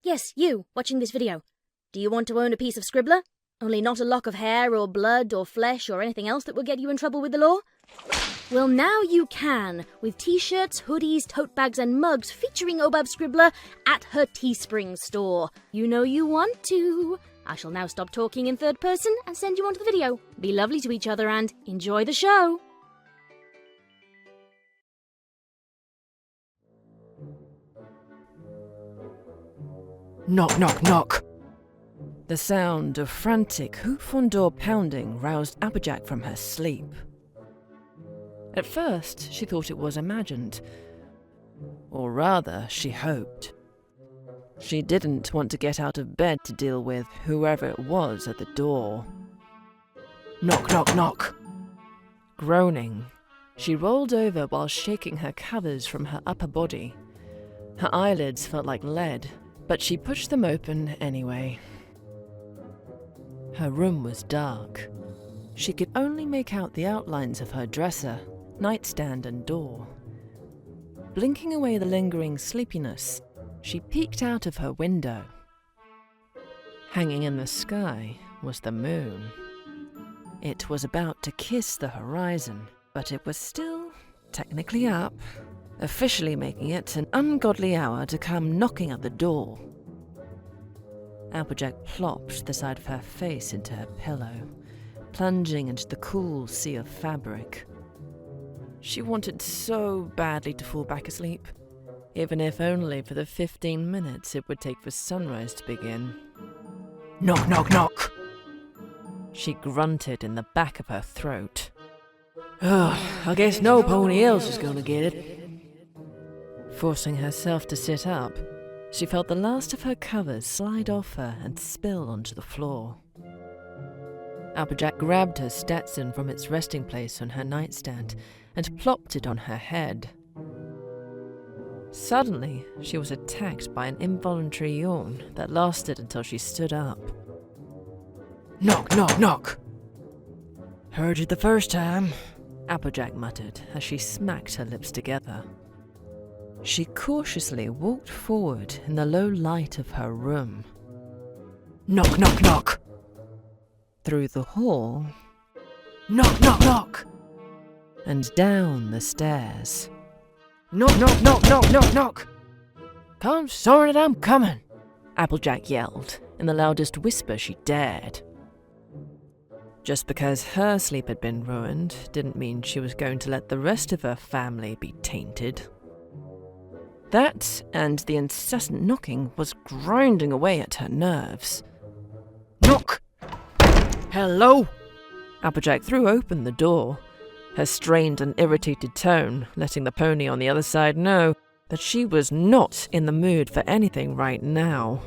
Yes, you, watching this video. Do you want to own a piece of Scribbler? Only not a lock of hair or blood or flesh or anything else that will get you in trouble with the law? Well, now you can, with t-shirts, hoodies, tote bags and mugs featuring Obab Scribbler at her Teespring store. You know you want to. I shall now stop talking in third person and send you on to the video. Be lovely to each other and enjoy the show. Knock, knock, knock! The sound of frantic hoof-on-door pounding roused Applejack from her sleep. At first, she thought it was imagined. Or rather, she hoped. She didn't want to get out of bed to deal with whoever it was at the door. Knock, knock, knock! Groaning, she rolled over while shaking her covers from her upper body. Her eyelids felt like lead, but she pushed them open anyway. Her room was dark. She could only make out the outlines of her dresser, nightstand and door. Blinking away the lingering sleepiness, she peeked out of her window. Hanging in the sky was the moon. It was about to kiss the horizon, but it was still technically up, officially making it an ungodly hour to come knocking at the door. Applejack plopped the side of her face into her pillow, plunging into the cool sea of fabric. She wanted so badly to fall back asleep, even if only for the 15 minutes it would take for sunrise to begin. Knock, knock, knock! She grunted in the back of her throat. I guess no pony else is gonna get it. Forcing herself to sit up, she felt the last of her covers slide off her and spill onto the floor. Applejack grabbed her Stetson from its resting place on her nightstand and plopped it on her head. Suddenly, she was attacked by an involuntary yawn that lasted until she stood up. Knock, knock, knock! Heard it the first time, Applejack muttered as she smacked her lips together. She cautiously walked forward in the low light of her room. Knock, knock, knock! Through the hall. Knock, knock, knock! And down the stairs. Knock, knock, knock, knock, knock, knock! Consort it, I'm coming! Applejack yelled, in the loudest whisper she dared. Just because her sleep had been ruined didn't mean she was going to let the rest of her family be tainted. That and the incessant knocking was grinding away at her nerves. Knock! Hello? Applejack threw open the door, her strained and irritated tone letting the pony on the other side know that she was not in the mood for anything right now.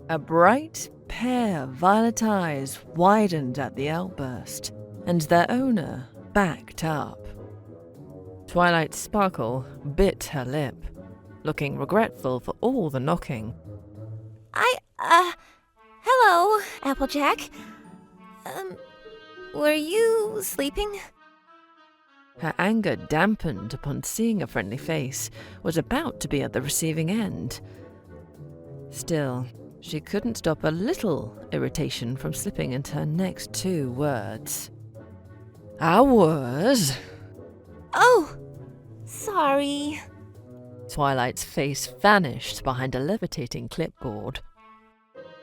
A bright pair of violet eyes widened at the outburst, and their owner backed up. Twilight's sparkle bit her lip, looking regretful for all the knocking. Hello, Applejack. Were you sleeping? Her anger dampened upon seeing a friendly face was about to be at the receiving end. Still, she couldn't stop a little irritation from slipping into her next two words. I was. Oh, sorry. Twilight's face vanished behind a levitating clipboard.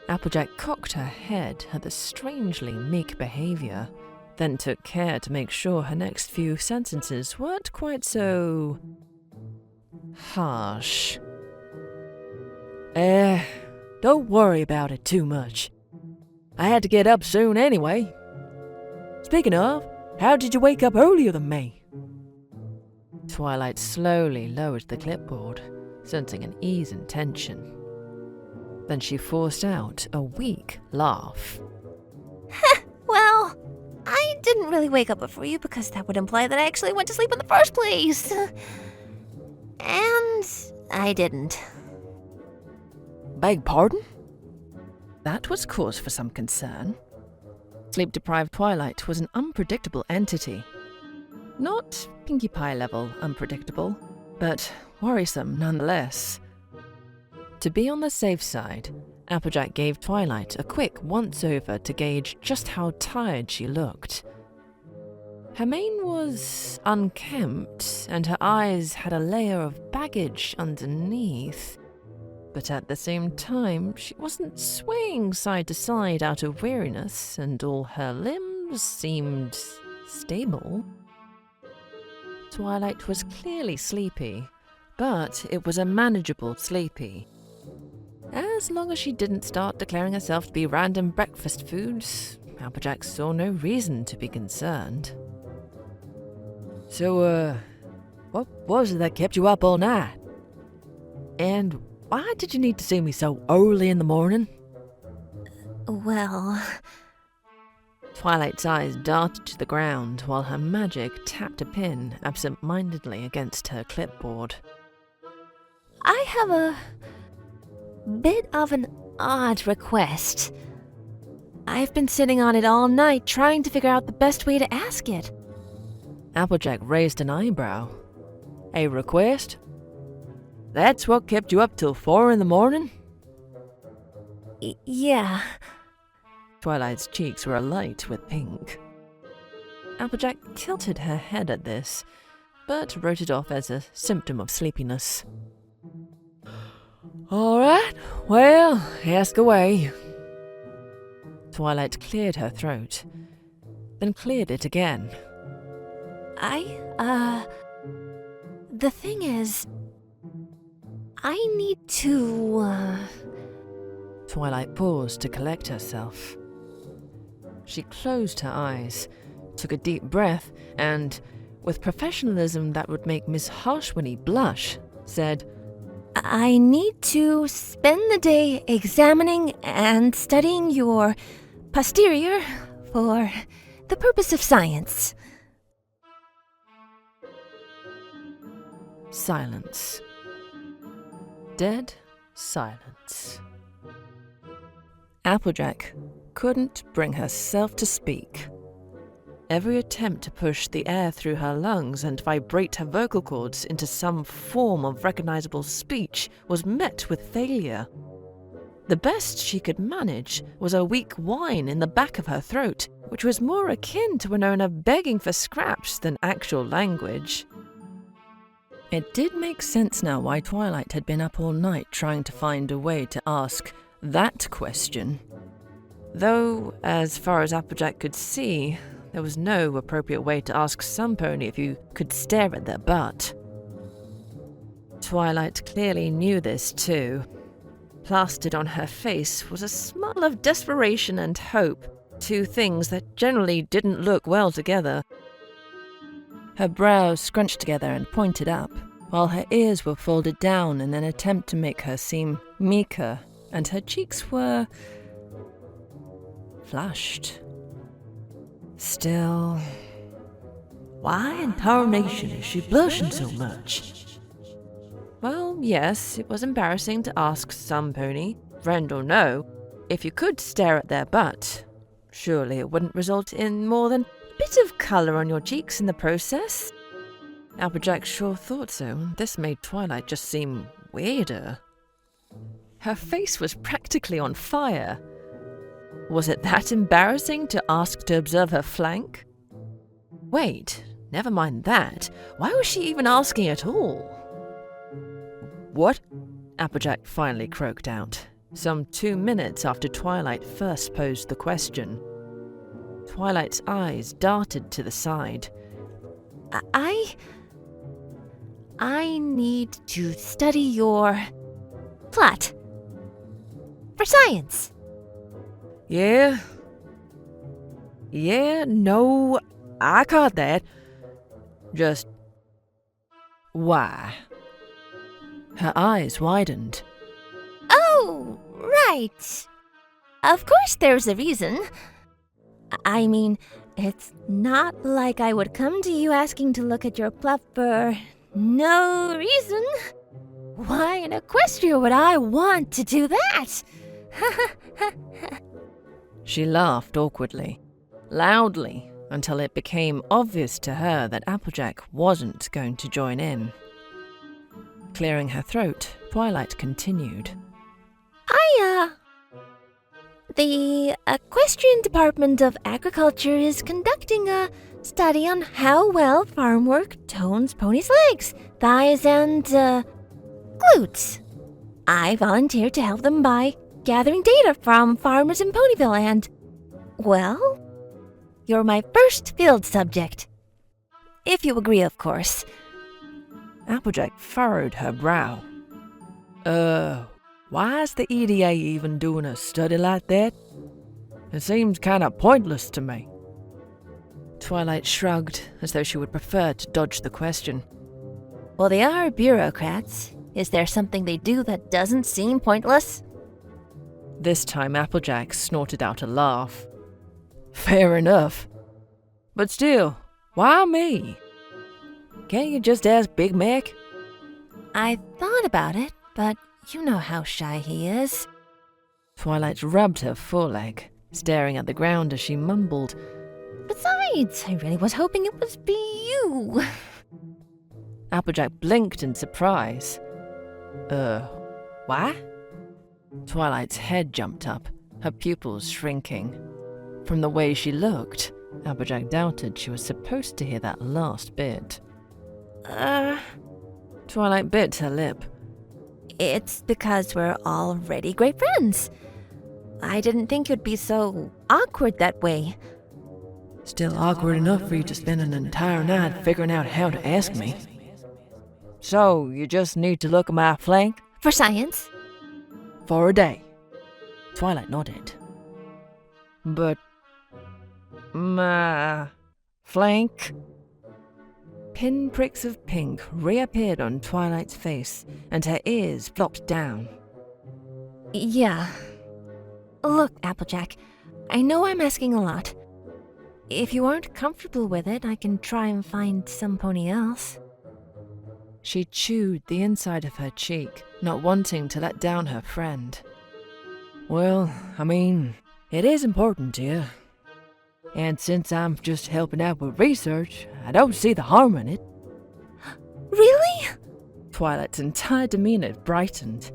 Applejack cocked her head at the strangely meek behavior, then took care to make sure her next few sentences weren't quite so harsh. Don't worry about it too much. I had to get up soon anyway. Speaking of, how did you wake up earlier than me? Twilight slowly lowered the clipboard, sensing an ease in tension. Then she forced out a weak laugh. Well, I didn't really wake up before you because that would imply that I actually went to sleep in the first place. And I didn't. Beg pardon? That was cause for some concern. Sleep-deprived Twilight was an unpredictable entity. Not Pinkie Pie level unpredictable, but worrisome nonetheless. To be on the safe side, Applejack gave Twilight a quick once-over to gauge just how tired she looked. Her mane was unkempt, and her eyes had a layer of baggage underneath. But at the same time, she wasn't swaying side to side out of weariness, and all her limbs seemed stable. Twilight was clearly sleepy, but it was a manageable sleepy. As long as she didn't start declaring herself to be random breakfast foods, Applejack saw no reason to be concerned. So, what was it that kept you up all night? And why did you need to see me so early in the morning? Well, Twilight's eyes darted to the ground while her magic tapped a pin absent-mindedly against her clipboard. I have a bit of an odd request. I've been sitting on it all night trying to figure out the best way to ask it. Applejack raised an eyebrow. A request? That's what kept you up till 4 in the morning? Yeah. Twilight's cheeks were alight with pink. Applejack tilted her head at this, but wrote it off as a symptom of sleepiness. All right, well, ask away. Twilight cleared her throat, then cleared it again. The thing is, I need to, Twilight paused to collect herself. She closed her eyes, took a deep breath, and, with professionalism that would make Miss Harshwinny blush, said, I need to spend the day examining and studying your posterior for the purpose of science. Silence. Dead silence. Applejack couldn't bring herself to speak. Every attempt to push the air through her lungs and vibrate her vocal cords into some form of recognizable speech was met with failure. The best she could manage was a weak whine in the back of her throat, which was more akin to Winona begging for scraps than actual language. It did make sense now why Twilight had been up all night trying to find a way to ask that question. Though, as far as Applejack could see, there was no appropriate way to ask some pony if you could stare at their butt. Twilight clearly knew this too. Plastered on her face was a smile of desperation and hope, two things that generally didn't look well together. Her brows scrunched together and pointed up, while her ears were folded down in an attempt to make her seem meeker, and her cheeks were flushed. Still, Why in tarnation is she blushing so much? well, yes, it was embarrassing to ask some pony, friend or no, if you could stare at their butt. Surely it wouldn't result in more than a bit of colour on your cheeks in the process. Applejack sure thought so. This made Twilight just seem weirder. Her face was practically on fire. Was it that embarrassing to ask to observe her flank? Wait, never mind that. Why was she even asking at all? What? Applejack finally croaked out, some 2 minutes after Twilight first posed the question. Twilight's eyes darted to the side. I need to study your plot for science. Yeah, no, I caught that. Just why? Her eyes widened. Oh, right. Of course there's a reason. I mean, it's not like I would come to you asking to look at your plot for no reason. Why in Equestria would I want to do that? She laughed awkwardly, loudly, until it became obvious to her that Applejack wasn't going to join in. Clearing her throat, Twilight continued. The Equestrian Department of Agriculture is conducting a study on how well farm work tones ponies' legs, thighs, and, glutes. I volunteered to help them by gathering data from farmers in Ponyville and, well, you're my first field subject. If you agree, of course. Applejack furrowed her brow. Why is the EDA even doing a study like that? It seems kind of pointless to me. Twilight shrugged, as though she would prefer to dodge the question. Well, they are bureaucrats. Is there something they do that doesn't seem pointless? This time Applejack snorted out a laugh. Fair enough. But still, why me? Can't you just ask Big Mac? I thought about it, but you know how shy he is. Twilight rubbed her foreleg, staring at the ground as she mumbled, Besides, I really was hoping it was be you. Applejack blinked in surprise. Why? Twilight's head jumped up, her pupils shrinking. From the way she looked, Applejack doubted she was supposed to hear that last bit. Twilight bit her lip. It's because we're already great friends. I didn't think you'd be so awkward that way. Still awkward enough for you to spend an entire night figuring out how to ask me. So, you just need to look at my flank? For science? For a day. Twilight nodded. But my flank? Pinpricks of pink reappeared on Twilight's face, and her ears flopped down. Yeah. Look, Applejack, I know I'm asking a lot. If you aren't comfortable with it, I can try and find some pony else. She chewed the inside of her cheek, not wanting to let down her friend. Well, I mean, it is important to you. And since I'm just helping out with research, I don't see the harm in it. Really? Twilight's entire demeanor brightened.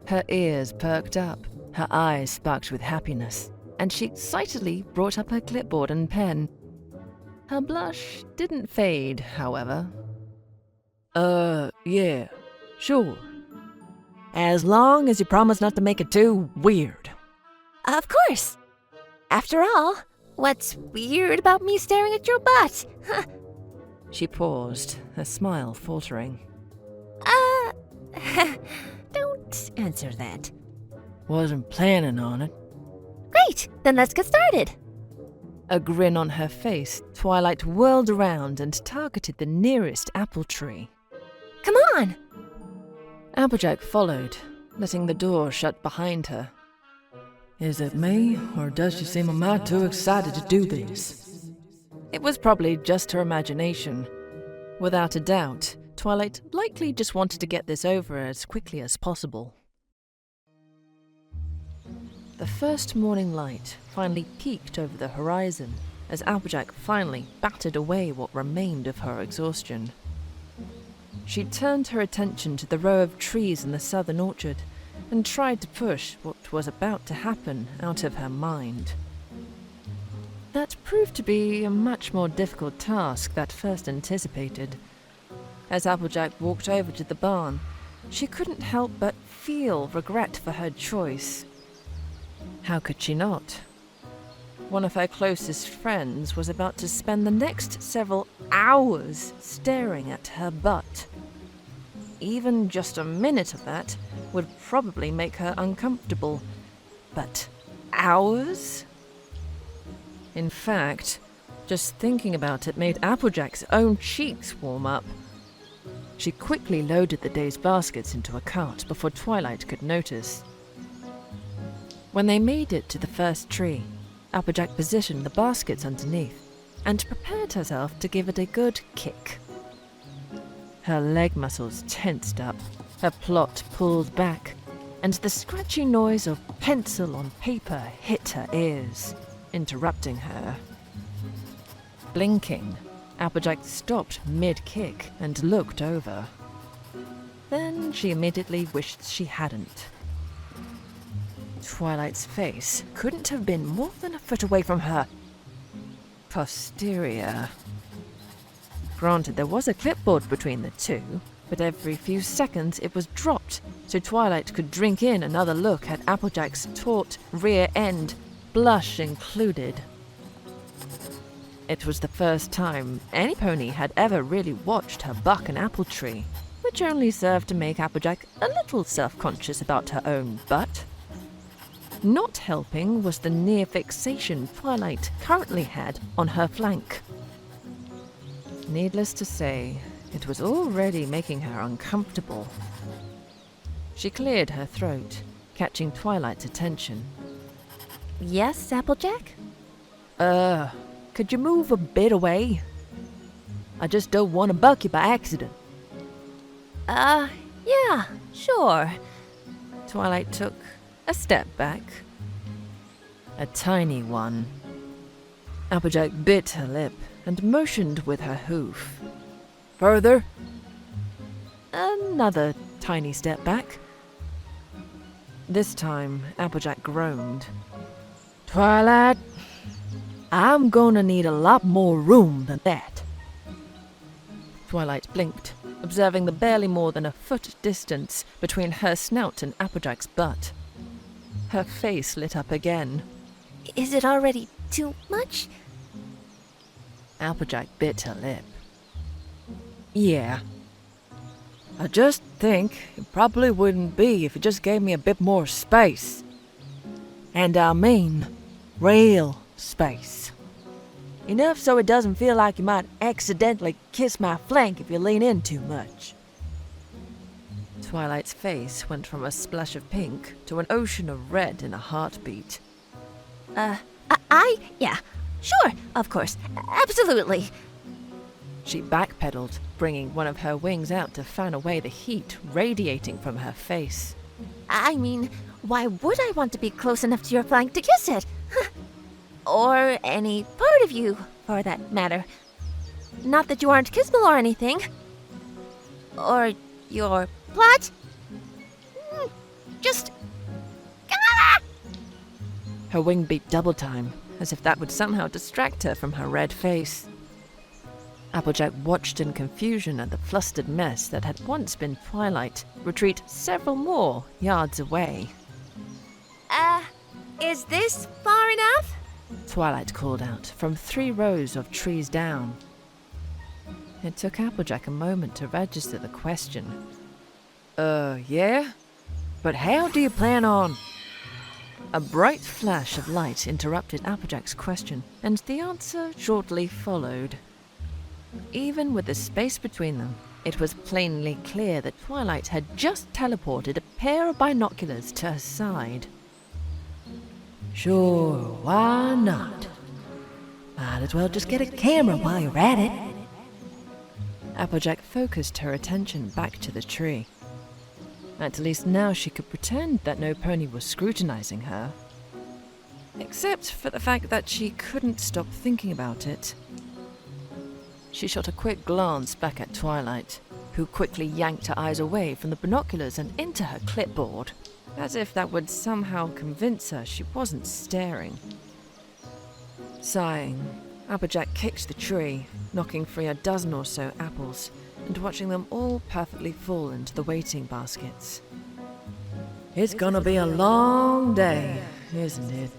Her ears perked up, her eyes sparked with happiness, and she excitedly brought up her clipboard and pen. Her blush didn't fade, however. Yeah, sure. As long as you promise not to make it too weird. Of course. After all, what's weird about me staring at your butt? She paused, her smile faltering. Don't answer that. Wasn't planning on it. Great, then let's get started. A grin on her face, Twilight whirled around and targeted the nearest apple tree. Come on! Applejack followed, letting the door shut behind her. Is it me, or does she seem a mite too excited to do this? It was probably just her imagination. Without a doubt, Twilight likely just wanted to get this over as quickly as possible. The first morning light finally peeked over the horizon as Applejack finally battered away what remained of her exhaustion. She turned her attention to the row of trees in the southern orchard and tried to push what was about to happen out of her mind. That proved to be a much more difficult task than first anticipated. As Applejack walked over to the barn, she couldn't help but feel regret for her choice. How could she not? One of her closest friends was about to spend the next several hours staring at her butt. Even just a minute of that would probably make her uncomfortable. But hours? In fact, just thinking about it made Applejack's own cheeks warm up. She quickly loaded the day's baskets into a cart before Twilight could notice. When they made it to the first tree, Applejack positioned the baskets underneath and prepared herself to give it a good kick. Her leg muscles tensed up, her plot pulled back, and the scratchy noise of pencil on paper hit her ears, interrupting her. Blinking, Applejack stopped mid-kick and looked over. Then she immediately wished she hadn't. Twilight's face couldn't have been more than a foot away from her posterior. Granted, there was a clipboard between the two, but every few seconds it was dropped, so Twilight could drink in another look at Applejack's taut rear end, blush included. It was the first time any pony had ever really watched her buck an apple tree, which only served to make Applejack a little self-conscious about her own butt. Not helping was the near fixation Twilight currently had on her flank. Needless to say, it was already making her uncomfortable. She cleared her throat, catching Twilight's attention. Yes, Applejack? Could you move a bit away? I just don't want to buck you by accident. Yeah, sure. Twilight took a step back. A tiny one. Applejack bit her lip and motioned with her hoof. Further? Another tiny step back. This time, Applejack groaned. Twilight, I'm gonna need a lot more room than that. Twilight blinked, observing the barely more than a foot distance between her snout and Applejack's butt. Her face lit up again. Is it already too much? Applejack bit her lip. Yeah. I just think it probably wouldn't be if you just gave me a bit more space. And I mean, real space. Enough so it doesn't feel like you might accidentally kiss my flank if you lean in too much. Twilight's face went from a splash of pink to an ocean of red in a heartbeat. Yeah, sure, of course, absolutely. She backpedaled, bringing one of her wings out to fan away the heat radiating from her face. I mean, why would I want to be close enough to your flank to kiss it? Or any part of you, for that matter. Not that you aren't kissable or anything. Or your plot. Just... Her wing beat double time, as if that would somehow distract her from her red face. Applejack watched in confusion at the flustered mess that had once been Twilight retreat several more yards away. Is this far enough? Twilight called out from 3 rows of trees down. It took Applejack a moment to register the question. Yeah? But how do you plan on... A bright flash of light interrupted Applejack's question, and the answer shortly followed. Even with the space between them, it was plainly clear that Twilight had just teleported a pair of binoculars to her side. Sure, why not? Might as well just get a camera while you're at it. Applejack focused her attention back to the tree. At least now she could pretend that no pony was scrutinizing her. Except for the fact that she couldn't stop thinking about it. She shot a quick glance back at Twilight, who quickly yanked her eyes away from the binoculars and into her clipboard, as if that would somehow convince her she wasn't staring. Sighing, Applejack kicked the tree, knocking free a dozen or so apples, and watching them all perfectly fall into the waiting baskets. It's gonna be a long day, isn't it?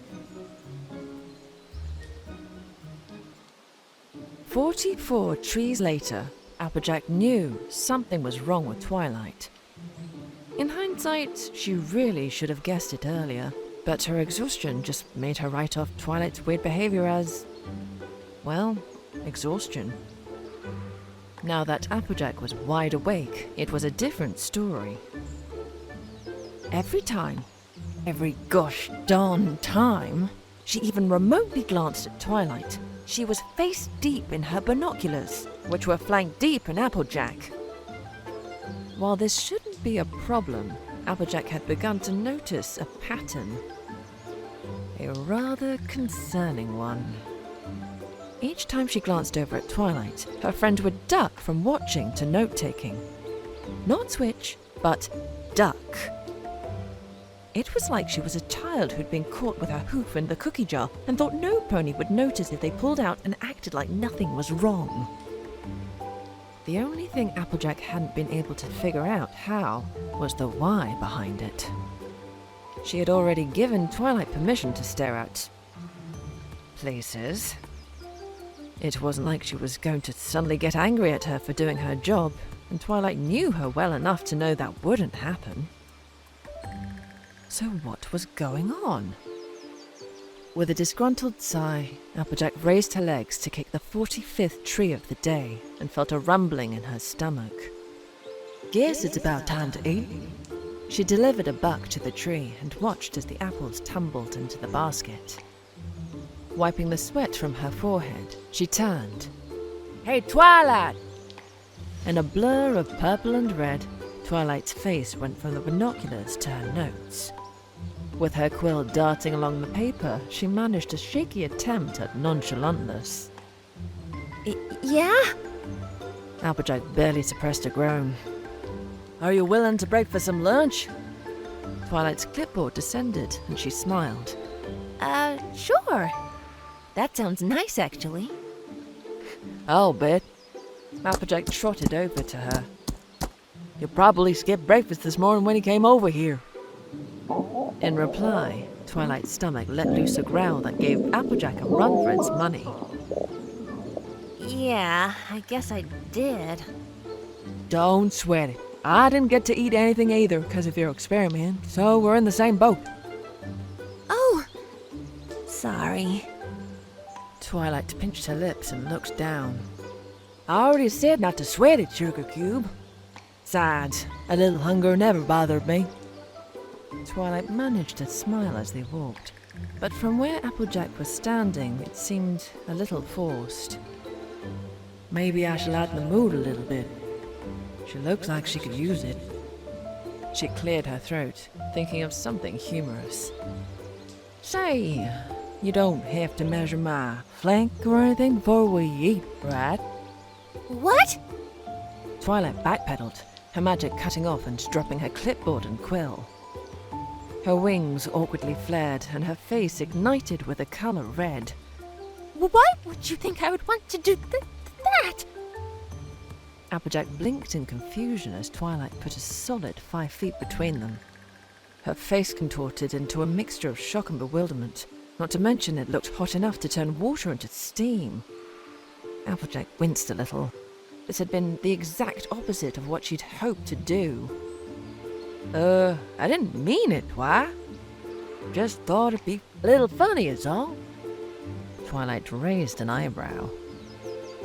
44 trees later, Applejack knew something was wrong with Twilight. In hindsight, she really should have guessed it earlier, but her exhaustion just made her write off Twilight's weird behavior as, well, exhaustion. Now that Applejack was wide awake, it was a different story. Every time, every gosh darn time, she even remotely glanced at Twilight, she was face deep in her binoculars, which were flank deep in Applejack. While this shouldn't be a problem, Applejack had begun to notice a pattern. A rather concerning one. Each time she glanced over at Twilight, her friend would duck from watching to note-taking. Not switch, but duck. It was like she was a child who'd been caught with her hoof in the cookie jar and thought no pony would notice if they pulled out and acted like nothing was wrong. The only thing Applejack hadn't been able to figure out how was the why behind it. She had already given Twilight permission to stare at places. It wasn't like she was going to suddenly get angry at her for doing her job, and Twilight knew her well enough to know that wouldn't happen. So what was going on? With a disgruntled sigh, Applejack raised her legs to kick the 45th tree of the day and felt a rumbling in her stomach. Guess it's about time to eat. She delivered a buck to the tree and watched as the apples tumbled into the basket. Wiping the sweat from her forehead, she turned. Hey, Twilight! In a blur of purple and red, Twilight's face went from the binoculars to her notes. With her quill darting along the paper, she managed a shaky attempt at nonchalantness. Yeah? Applejack barely suppressed a groan. Are you willing to break for some lunch? Twilight's clipboard descended, and she smiled. Sure. That sounds nice, actually. I'll bet. Applejack trotted over to her. You probably skipped breakfast this morning when he came over here. In reply, Twilight's stomach let loose a growl that gave Applejack a run for its money. Yeah, I guess I did. Don't sweat it. I didn't get to eat anything either because of your experiment, so we're in the same boat. Oh, sorry. Twilight pinched her lips and looked down. I already said not to sweat it, Sugar Cube. Besides, a little hunger never bothered me. Twilight managed to smile as they walked, but from where Applejack was standing, it seemed a little forced. Maybe I should lighten the mood a little bit. She looks like she could use it. She cleared her throat, thinking of something humorous. Say, You don't have to measure my flank or anything before we eat, right? What? Twilight backpedaled, her magic cutting off and dropping her clipboard and quill. Her wings awkwardly flared and her face ignited with the color red. Why would you think I would want to do that? Applejack blinked in confusion as Twilight put a solid 5 feet between them. Her face contorted into a mixture of shock and bewilderment, not to mention it looked hot enough to turn water into steam. Applejack winced a little. This had been the exact opposite of what she'd hoped to do. I didn't mean it, why? Just thought it'd be a little funny, is all. Twilight raised an eyebrow.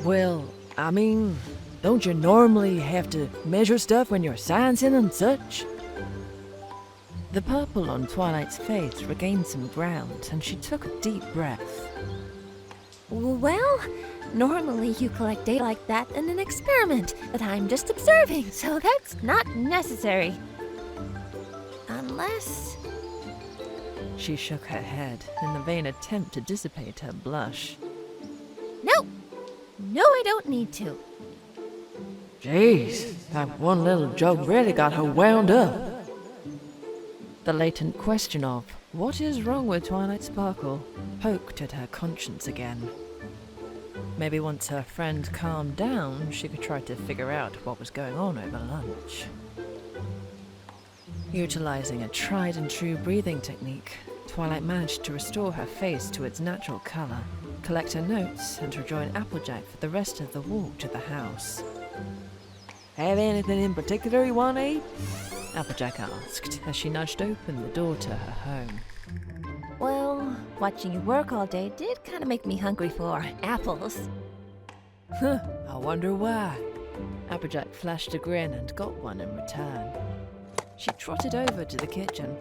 Well, I mean, don't you normally have to measure stuff when you're sciencing and such? The purple on Twilight's face regained some ground, and she took a deep breath. Well, normally you collect data like that in an experiment, but I'm just observing, so that's not necessary. Unless... She shook her head in the vain attempt to dissipate her blush. No, I don't need to. Jeez, that one little joke really got her wound up. The latent question of, what is wrong with Twilight Sparkle, poked at her conscience again. Maybe once her friend calmed down, she could try to figure out what was going on over lunch. Utilizing a tried-and-true breathing technique, Twilight managed to restore her face to its natural color, collect her notes, and rejoin Applejack for the rest of the walk to the house. Have anything in particular you want to eat? Applejack asked as she nudged open the door to her home. Well, watching you work all day did kind of make me hungry for apples. Huh, I wonder why. Applejack flashed a grin and got one in return. She trotted over to the kitchen,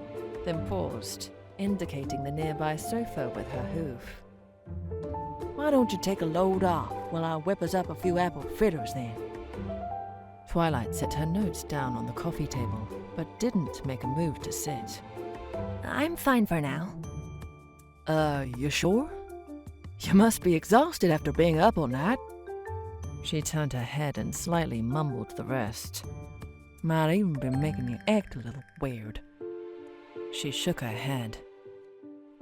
then paused, indicating the nearby sofa with her hoof. Why don't you take a load off while I whip us up a few apple fritters then? Twilight set her notes down on the coffee table, but didn't make a move to sit. I'm fine for now. You sure? You must be exhausted after being up all night. She turned her head and slightly mumbled the rest. Might even been making you act a little weird. She shook her head.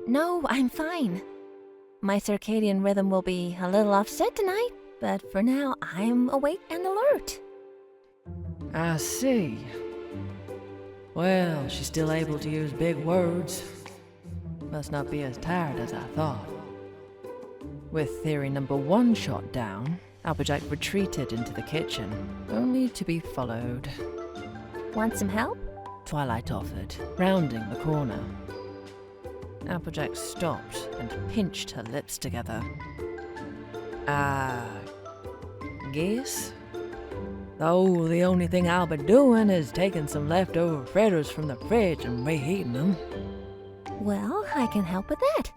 No, I'm fine. My circadian rhythm will be a little offset tonight, but for now, I'm awake and alert. I see. Well, she's still able to use big words. Must not be as tired as I thought. With theory number 1 shot down, Applejack retreated into the kitchen, only to be followed. Want some help? Twilight offered, rounding the corner. Applejack stopped and pinched her lips together. Guess? Though the only thing I'll be doing is taking some leftover fritters from the fridge and reheating them. Well, I can help with that.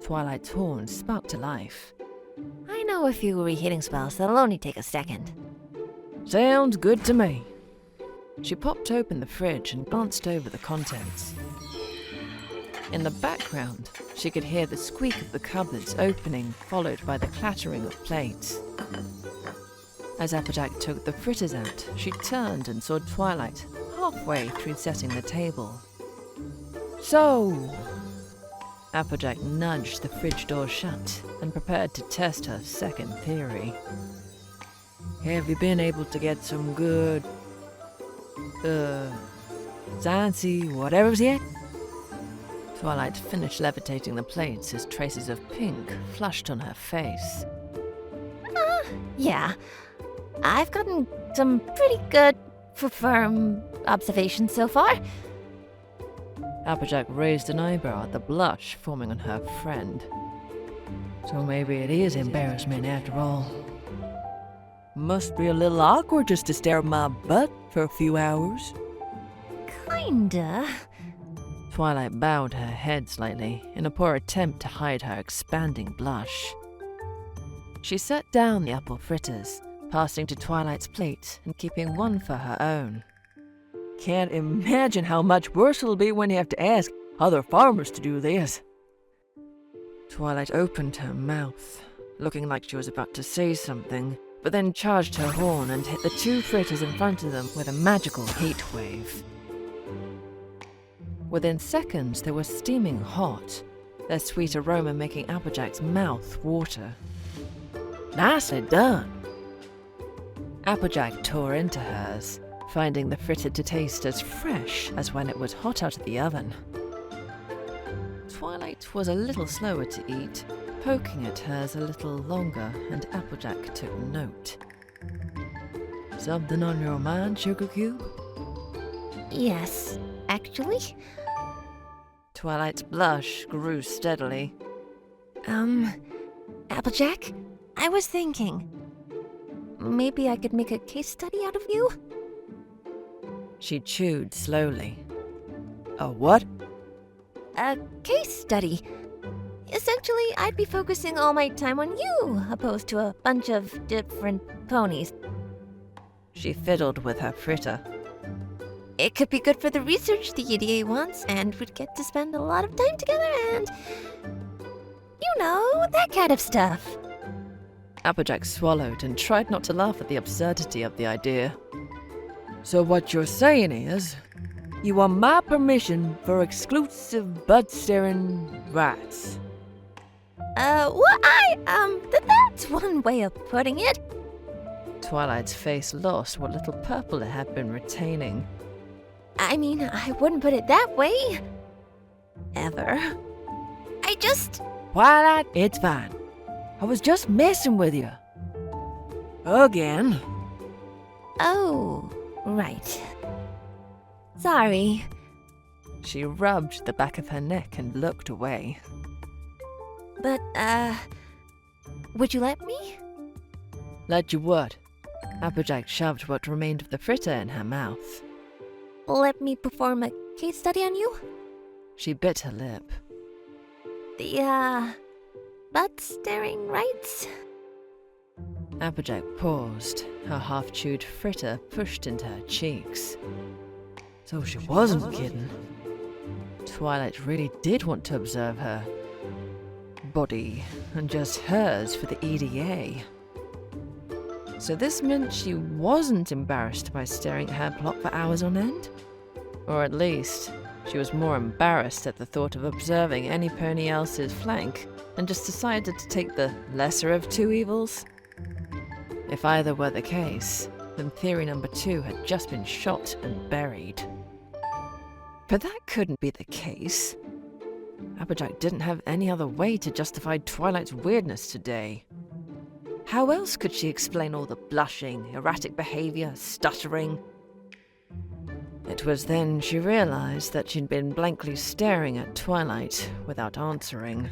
Twilight's horn sparked to life. I know a few reheating spells that'll only take a second. Sounds good to me. She popped open the fridge and glanced over the contents. In the background, she could hear the squeak of the cupboards opening, followed by the clattering of plates. As Applejack took the fritters out, she turned and saw Twilight halfway through setting the table. So, Applejack nudged the fridge door shut and prepared to test her second theory. have you been able to get some good, sciencey whatevers yet? Twilight finished levitating the plates as traces of pink flushed on her face. Yeah. I've gotten some pretty good, firm observations so far. Applejack raised an eyebrow at the blush forming on her friend. So maybe it is embarrassment after all. Must be a little awkward just to stare at my butt for a few hours. Kinda. Twilight bowed her head slightly in a poor attempt to hide her expanding blush. She set down the apple fritters, passing to Twilight's plate and keeping one for her own. Can't imagine how much worse it'll be when you have to ask other farmers to do this. Twilight opened her mouth, looking like she was about to say something, but then charged her horn and hit the 2 fritters in front of them with a magical heat wave. Within seconds, they were steaming hot, their sweet aroma making Applejack's mouth water. Nicely done. Applejack tore into hers, finding the fritter to taste as fresh as when it was hot out of the oven. Twilight was a little slower to eat, poking at hers a little longer, and Applejack took note. Something on your mind, Sugar Cube? Yes, actually. Twilight's blush grew steadily. Applejack, I was thinking, maybe I could make a case study out of you? She chewed slowly. A what? A case study. Essentially, I'd be focusing all my time on you, opposed to a bunch of different ponies. She fiddled with her fritter. It could be good for the research the EDA wants, and we'd get to spend a lot of time together and... you know, that kind of stuff. Applejack swallowed and tried not to laugh at the absurdity of the idea. So what you're saying is, you want my permission for exclusive butt-staring rights? That's one way of putting it. Twilight's face lost what little purple it had been retaining. I mean, I wouldn't put it that way. Ever. Twilight, it's fine. I was just messing with you. Again. Oh, right. Sorry. She rubbed the back of her neck and looked away. But, would you let me? Let you what? Applejack shoved what remained of the fritter in her mouth. Let me perform a case study on you? She bit her lip. The, butt-staring rights? Applejack paused, her half-chewed fritter pushed into her cheeks. So she wasn't kidding. Twilight really did want to observe her body, and just hers for the EDA. So this meant she wasn't embarrassed by staring at her plot for hours on end? Or at least, She was more embarrassed at the thought of observing any pony else's flank and just decided to take the lesser of two evils. If either were the case, then theory number 2 had just been shot and buried. But that couldn't be the case. Applejack didn't have any other way to justify Twilight's weirdness today. How else could she explain all the blushing, erratic behavior, stuttering? It was then she realized that she'd been blankly staring at Twilight without answering.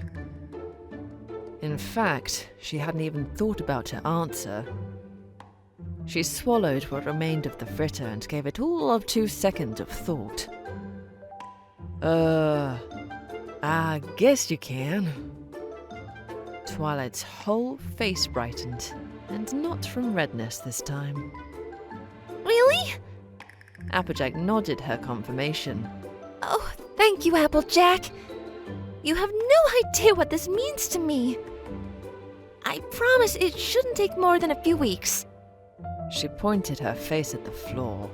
In fact, she hadn't even thought about her answer. She swallowed what remained of the fritter and gave it all of 2 seconds of thought. I guess you can. Twilight's whole face brightened, and not from redness this time. Really? Applejack nodded her confirmation. Oh, thank you, Applejack. You have no idea what this means to me. I promise it shouldn't take more than a few weeks. She pointed her face at the floor.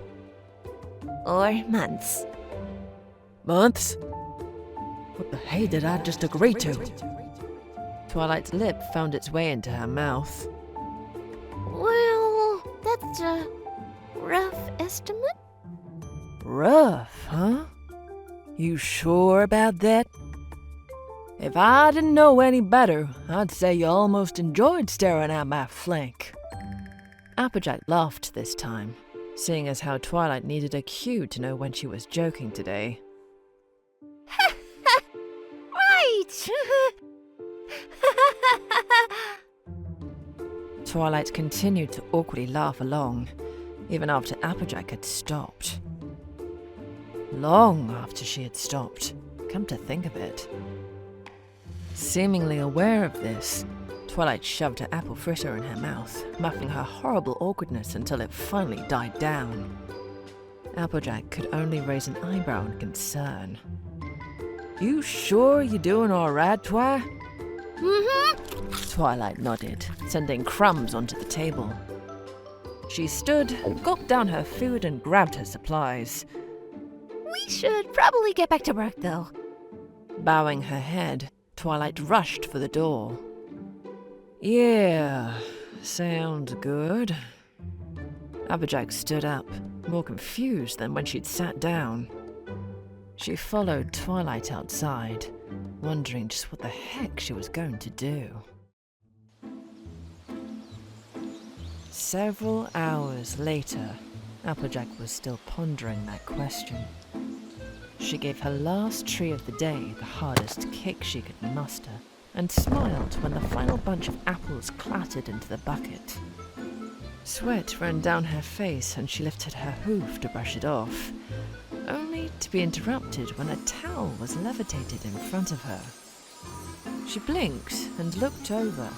Or months. Months? What the hey did I just agree to? Twilight's lip found its way into her mouth. Well, that's a rough estimate. Rough, huh? You sure about that? If I didn't know any better, I'd say you almost enjoyed staring at my flank. Applejack laughed this time, seeing as how Twilight needed a cue to know when she was joking today. Right! Twilight continued to awkwardly laugh along, even after Applejack had stopped. Long after she had stopped, come to think of it. Seemingly aware of this, Twilight shoved her apple fritter in her mouth, muffling her horrible awkwardness until it finally died down. Applejack could only raise an eyebrow in concern. You sure you doing all right, Twi? Mm-hmm. Twilight nodded, sending crumbs onto the table. She stood, gulped down her food, and grabbed her supplies. We should probably get back to work, though. Bowing her head, Twilight rushed for the door. Yeah, sounds good. Applejack stood up, more confused than when she'd sat down. She followed Twilight outside, wondering just what the heck she was going to do. Several hours later, Applejack was still pondering that question. She gave her last tree of the day the hardest kick she could muster, and smiled when the final bunch of apples clattered into the bucket. Sweat ran down her face and she lifted her hoof to brush it off, only to be interrupted when a towel was levitated in front of her. She blinked and looked over,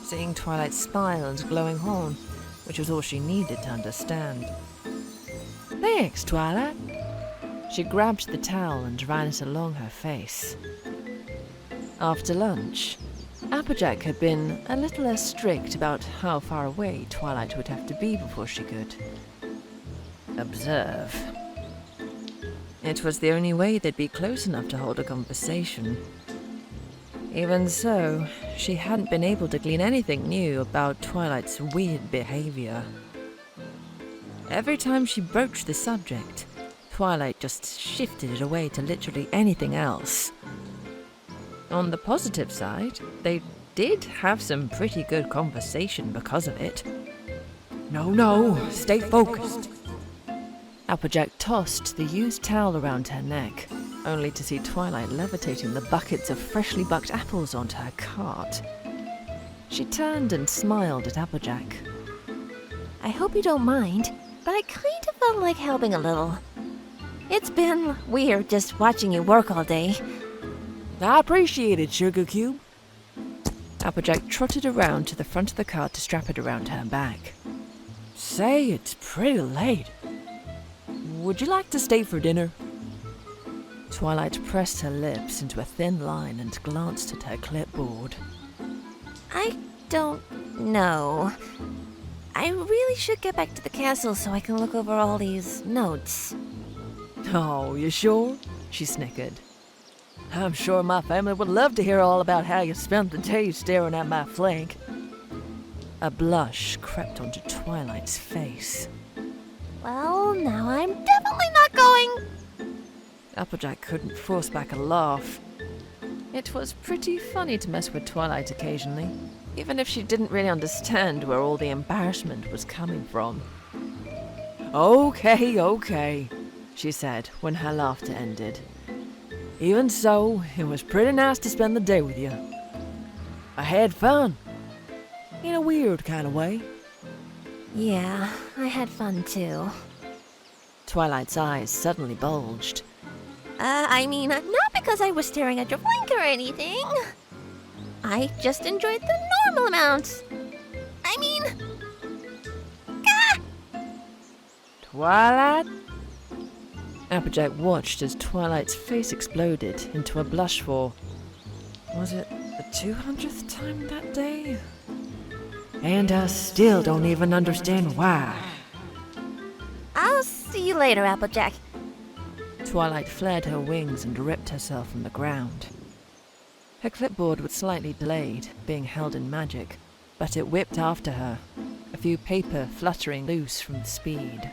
seeing Twilight's smile and glowing horn, which was all she needed to understand. Thanks, Twilight. She grabbed the towel and ran it along her face. After lunch, Applejack had been a little less strict about how far away Twilight would have to be before she could observe. It was the only way they'd be close enough to hold a conversation. Even so, she hadn't been able to glean anything new about Twilight's weird behavior. Every time she broached the subject, Twilight just shifted it away to literally anything else. On the positive side, they did have some pretty good conversation because of it. No, stay focused. Applejack tossed the used towel around her neck, only to see Twilight levitating the buckets of freshly bucked apples onto her cart. She turned and smiled at Applejack. I hope you don't mind, but I kind of felt like helping a little. It's been weird just watching you work all day. I appreciate it, Sugar Cube. Applejack trotted around to the front of the cart to strap it around her back. Say, it's pretty late. Would you like to stay for dinner? Twilight pressed her lips into a thin line and glanced at her clipboard. I don't know. I really should get back to the castle so I can look over all these notes. Oh, you sure? she snickered. I'm sure my family would love to hear all about how you spent the day staring at my flank. A blush crept onto Twilight's face. Well, now I'm definitely not going. Applejack couldn't force back a laugh. It was pretty funny to mess with Twilight occasionally, even if she didn't really understand where all the embarrassment was coming from. Okay, she said when her laughter ended. Even so, it was pretty nice to spend the day with you. I had fun. In a weird kind of way. Yeah, I had fun too. Twilight's eyes suddenly bulged. I mean, not because I was staring at your flank or anything. I just enjoyed the normal amount. I mean... Twilight? Applejack watched as Twilight's face exploded into a blush for... Was it the 200th time that day? And I still don't even understand why. I'll see you later, Applejack. Twilight flared her wings and ripped herself from the ground. Her clipboard was slightly delayed, being held in magic, but it whipped after her, a few paper fluttering loose from the speed.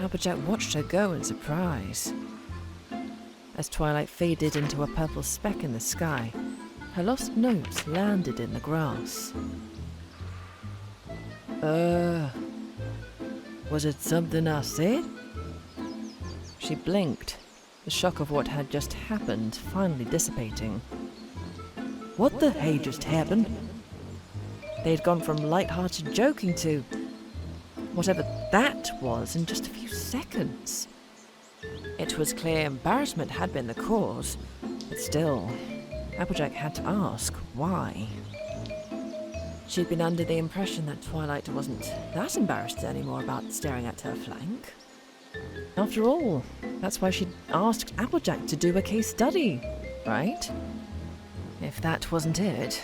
Applejack watched her go in surprise. As Twilight faded into a purple speck in the sky, her lost notes landed in the grass. Was it something I said? She blinked, the shock of what had just happened finally dissipating. What the hey just happened? They'd gone from light-hearted joking to whatever that was in just a few seconds. It was clear embarrassment had been the cause, but still, Applejack had to ask why. She'd been under the impression that Twilight wasn't that embarrassed anymore about staring at her flank. After all, that's why she'd asked Applejack to do a case study, right? If that wasn't it,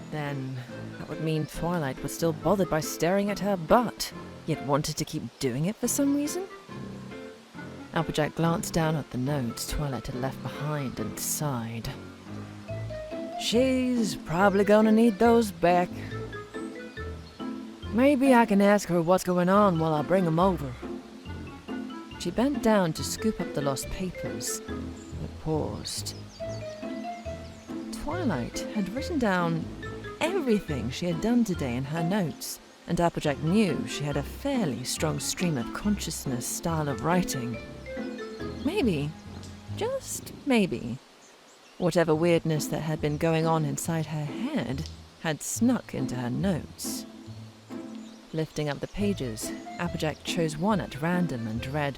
then that would mean Twilight was still bothered by staring at her butt, yet wanted to keep doing it for some reason? Applejack glanced down at the notes Twilight had left behind and sighed. She's probably gonna need those back. Maybe I can ask her what's going on while I bring them over. She bent down to scoop up the lost papers, but paused. Twilight had written down everything she had done today in her notes, and Applejack knew she had a fairly strong stream of consciousness style of writing. Maybe, just maybe, whatever weirdness that had been going on inside her head had snuck into her notes. Lifting up the pages, Applejack chose one at random and read,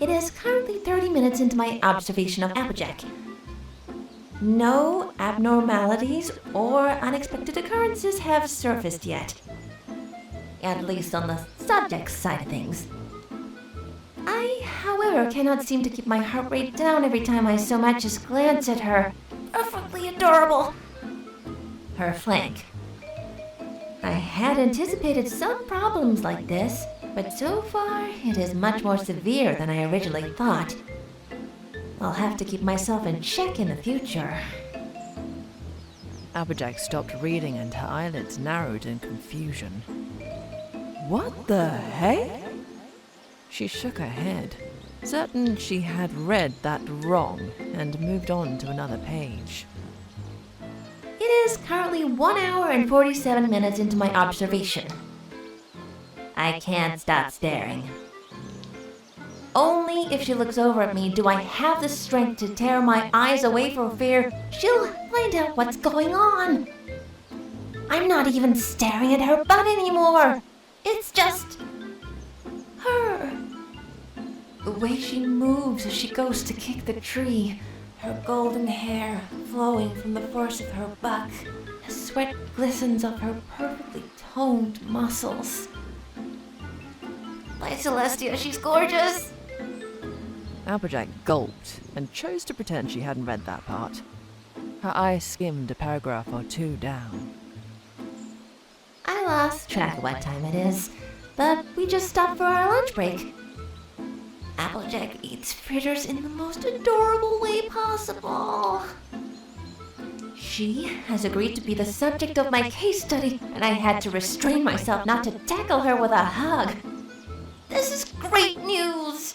It is currently 30 minutes into my observation of Applejack. No abnormalities or unexpected occurrences have surfaced yet. At least on the subject side of things. I, however, cannot seem to keep my heart rate down every time I so much as glance at her perfectly adorable her flank. I had anticipated some problems like this, but so far it is much more severe than I originally thought. I'll have to keep myself in check in the future. Applejack stopped reading and her eyelids narrowed in confusion. What the heck? She shook her head, certain she had read that wrong, and moved on to another page. It is currently 1 hour and 47 minutes into my observation. I can't stop staring. Only if she looks over at me do I have the strength to tear my eyes away for fear she'll find out what's going on. I'm not even staring at her butt anymore. It's just her. The way she moves as she goes to kick the tree, her golden hair flowing from the force of her buck, as sweat glistens off her perfectly toned muscles. By Celestia, she's gorgeous! Applejack gulped and chose to pretend she hadn't read that part. Her eye skimmed a paragraph or two down. I lost track of what time it is, but we just stopped for our lunch break. Applejack eats fritters in the most adorable way possible. She has agreed to be the subject of my case study, and I had to restrain myself not to tackle her with a hug. This is great news!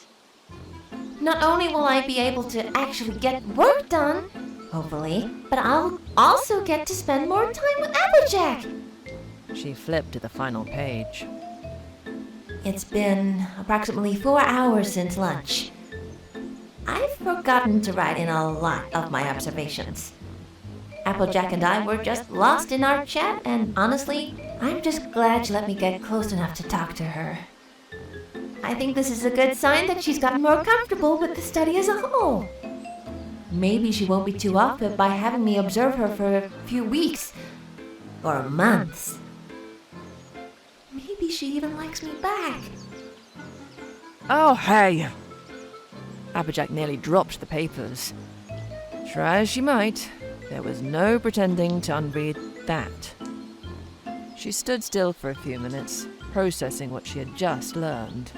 Not only will I be able to actually get work done, hopefully, but I'll also get to spend more time with Applejack! She flipped to the final page. It's been approximately 4 hours since lunch. I've forgotten to write in a lot of my observations. Applejack and I were just lost in our chat, and honestly, I'm just glad she let me get close enough to talk to her. I think this is a good sign that she's gotten more comfortable with the study as a whole. Maybe she won't be too off it by having me observe her for a few weeks or months. Maybe she even likes me back. Oh, hey! Applejack nearly dropped the papers. Try as she might, there was no pretending to unread that. She stood still for a few minutes, processing what she had just learned.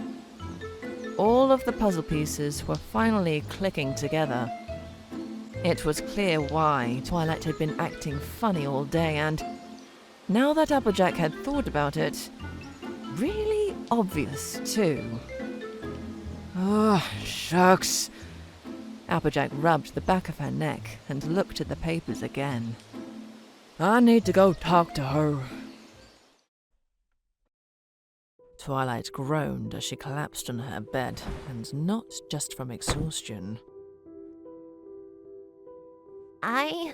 All of the puzzle pieces were finally clicking together. It was clear why Twilight had been acting funny all day, and now that Applejack had thought about it, really obvious too. Oh, shucks. Applejack rubbed the back of her neck and looked at the papers again. I need to go talk to her. Twilight groaned as she collapsed on her bed, and not just from exhaustion. I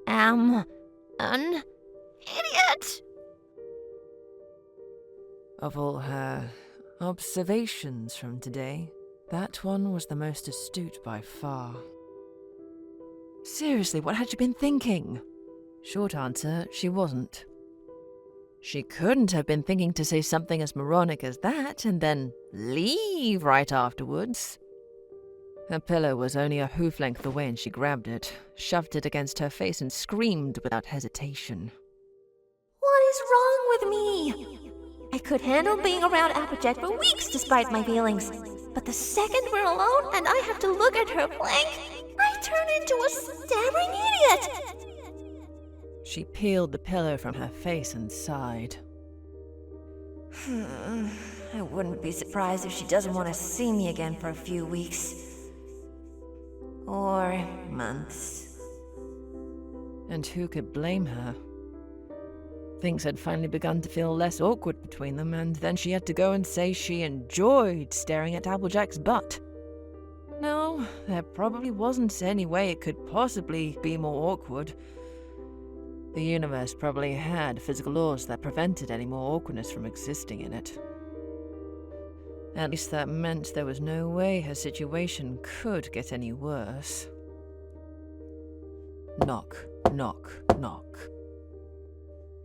am an idiot! Of all her observations from today, that one was the most astute by far. Seriously, what had she been thinking? Short answer, she wasn't. She couldn't have been thinking to say something as moronic as that and then leave right afterwards. Her pillow was only a hoof length away and she grabbed it, shoved it against her face and screamed without hesitation. What is wrong with me? I could handle being around Applejack for weeks despite my feelings. But the second we're alone and I have to look at her blank, I turn into a stammering idiot! She peeled the pillow from her face and sighed. I wouldn't be surprised if she doesn't want to see me again for a few weeks. Or months. And who could blame her? Things had finally begun to feel less awkward between them, and then she had to go and say she enjoyed staring at Applejack's butt. No, there probably wasn't any way it could possibly be more awkward. The universe probably had physical laws that prevented any more awkwardness from existing in it. At least that meant there was no way her situation could get any worse. Knock, knock, knock.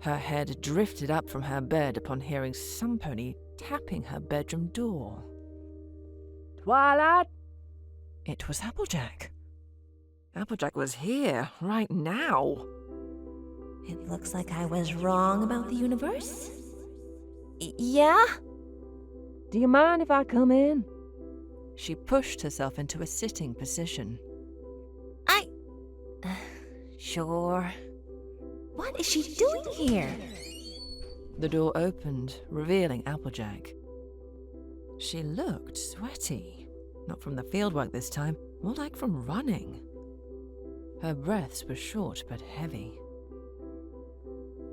Her head drifted up from her bed upon hearing some pony tapping her bedroom door. Twilight! It was Applejack. Applejack was here, right now. It looks like I was wrong about the universe. Yeah? Do you mind if I come in? She pushed herself into a sitting position. Sure. What is she doing here? The door opened, revealing Applejack. She looked sweaty. Not from the fieldwork this time, more like from running. Her breaths were short but heavy.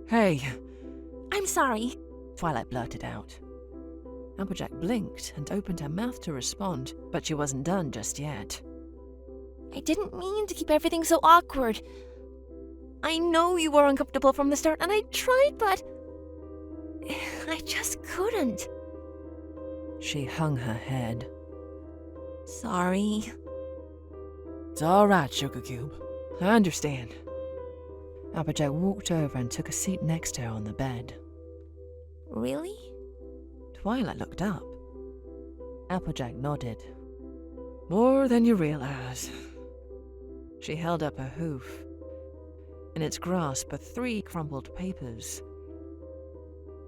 Hey! I'm sorry. Twilight blurted out. Applejack blinked and opened her mouth to respond, but she wasn't done just yet. I didn't mean to keep everything so awkward. I know you were uncomfortable from the start, and I tried, but I just couldn't. She hung her head. Sorry. It's all right, Sugar Cube. I understand. Applejack walked over and took a seat next to her on the bed. Really? Twilight looked up. Applejack nodded. More than you realize. She held up her hoof. In its grasp were 3 crumpled papers.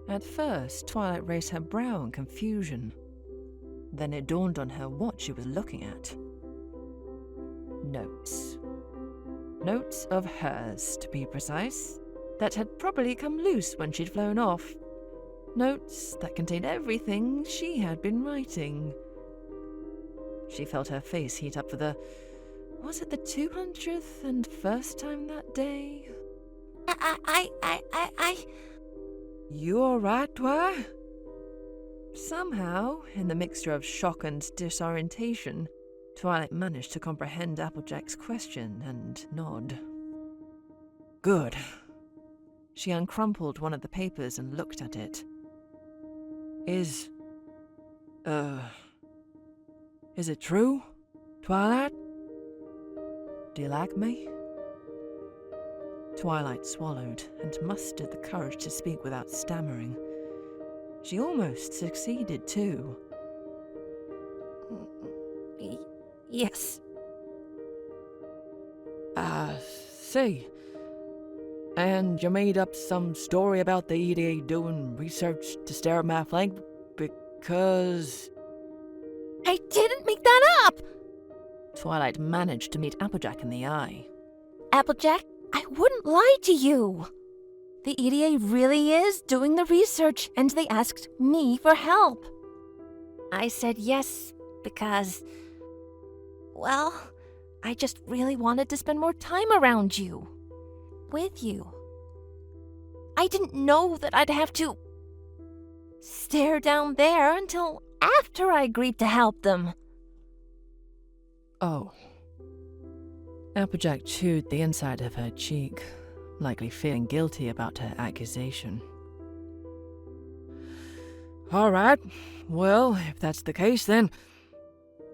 At first, Twilight raised her brow in confusion. Then it dawned on her what she was looking at. Notes. Notes of hers, to be precise, that had probably come loose when she'd flown off. Notes that contained everything she had been writing. She felt her face heat up for was it the 200th and first time that day? You alright, Twi? Somehow, in the mixture of shock and disorientation, Twilight managed to comprehend Applejack's question and nod. Good. She uncrumpled one of the papers and looked at it. Is it true, Twilight? Do you like me? Twilight swallowed and mustered the courage to speak without stammering. She almost succeeded, too. Yes. See. And you made up some story about the EDA doing research to stare at my flank because... I didn't make that up! Twilight managed to meet Applejack in the eye. Applejack, I wouldn't lie to you. The EDA really is doing the research, and they asked me for help. I said yes because, well, I just really wanted to spend more time around you. With you. I didn't know that I'd have to stare down there until after I agreed to help them. Oh. Applejack chewed the inside of her cheek, likely feeling guilty about her accusation. All right. Well, if that's the case, then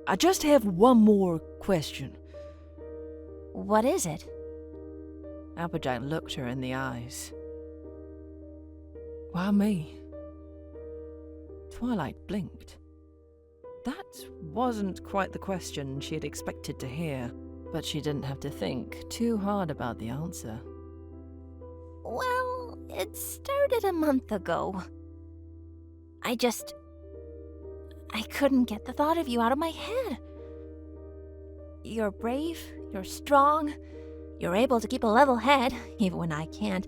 I just have one more question. What is it? Applejack looked her in the eyes. Why me? Twilight blinked. That wasn't quite the question she had expected to hear, but she didn't have to think too hard about the answer. Well, it started a month ago. I couldn't get the thought of you out of my head. You're brave, you're strong, you're able to keep a level head, even when I can't.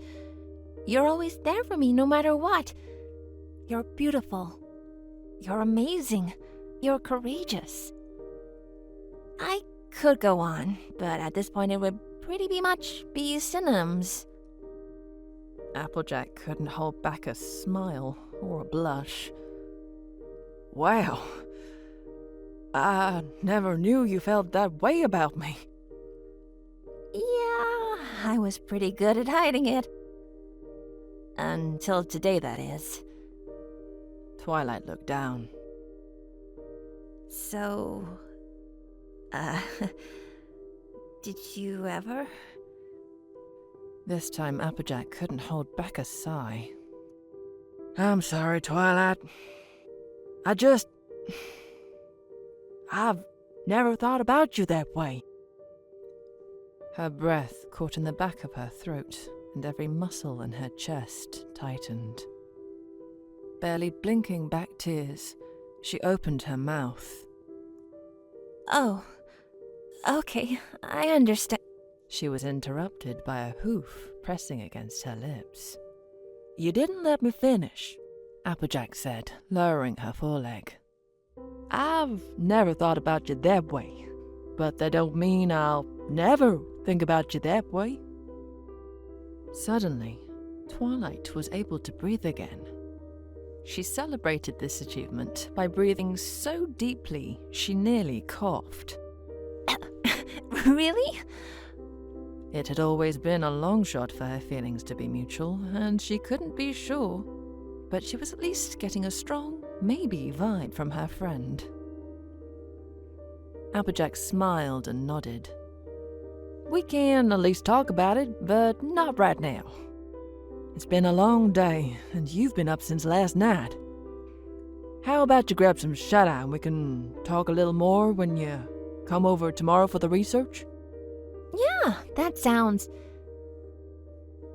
You're always there for me no matter what. You're beautiful. You're amazing. You're courageous. I could go on, but at this point it would pretty much be synonyms. Applejack couldn't hold back a smile or a blush. Wow. I never knew you felt that way about me. Yeah, I was pretty good at hiding it. Until today, that is. Twilight looked down. So, did you ever? This time Applejack couldn't hold back a sigh. I'm sorry, Twilight. I've never thought about you that way. Her breath caught in the back of her throat, and every muscle in her chest tightened. Barely blinking back tears, she opened her mouth. Oh, okay, I understand. She was interrupted by a hoof pressing against her lips. You didn't let me finish, Applejack said, lowering her foreleg. I've never thought about you that way, but that don't mean I'll never think about you that way. Suddenly, Twilight was able to breathe again. She celebrated this achievement by breathing so deeply she nearly coughed. Really? It had always been a long shot for her feelings to be mutual, and she couldn't be sure, but she was at least getting a strong, maybe vibe from her friend. Applejack smiled and nodded. We can at least talk about it, but not right now. It's been a long day, and you've been up since last night. How about you grab some shut-eye and we can talk a little more when you come over tomorrow for the research? Yeah, that sounds...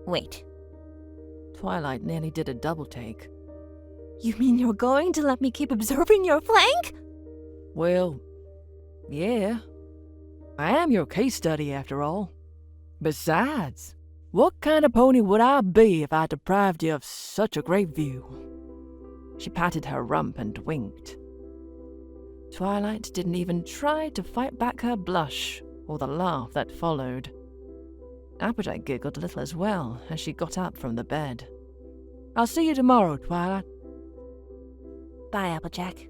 Wait. Twilight nearly did a double take. You mean you're going to let me keep observing your flank? Well, yeah. I am your case study, after all. Besides, what kind of pony would I be if I deprived you of such a great view? She patted her rump and winked. Twilight didn't even try to fight back her blush or the laugh that followed. Applejack giggled a little as well as she got up from the bed. I'll see you tomorrow, Twilight. Bye, Applejack.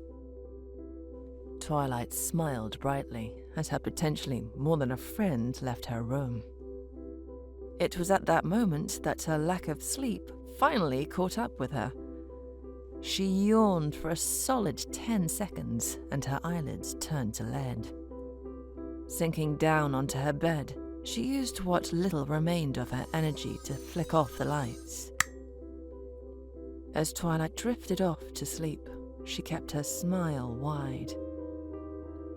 Twilight smiled brightly as her potentially more than a friend left her room. It was at that moment that her lack of sleep finally caught up with her. She yawned for a solid 10 seconds and her eyelids turned to lead. Sinking down onto her bed, she used what little remained of her energy to flick off the lights. As Twilight drifted off to sleep, she kept her smile wide.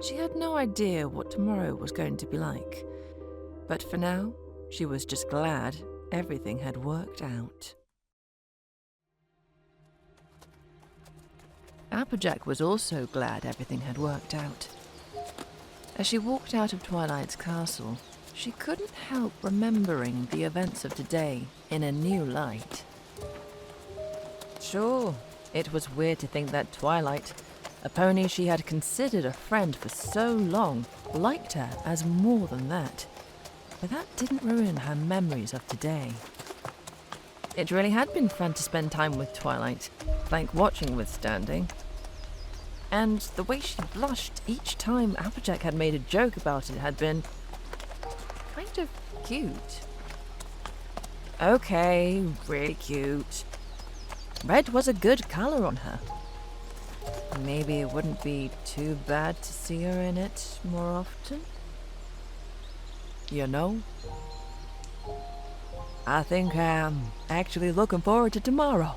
She had no idea what tomorrow was going to be like, but for now, she was just glad everything had worked out. Applejack was also glad everything had worked out. As she walked out of Twilight's castle, she couldn't help remembering the events of today in a new light. Sure, it was weird to think that Twilight, a pony she had considered a friend for so long, liked her as more than that. But that didn't ruin her memories of today. It really had been fun to spend time with Twilight, Flank watching withstanding. And the way she blushed each time Applejack had made a joke about it had been kind of cute. Okay, really cute. Red was a good color on her. Maybe it wouldn't be too bad to see her in it more often. You know, I think I'm actually looking forward to tomorrow.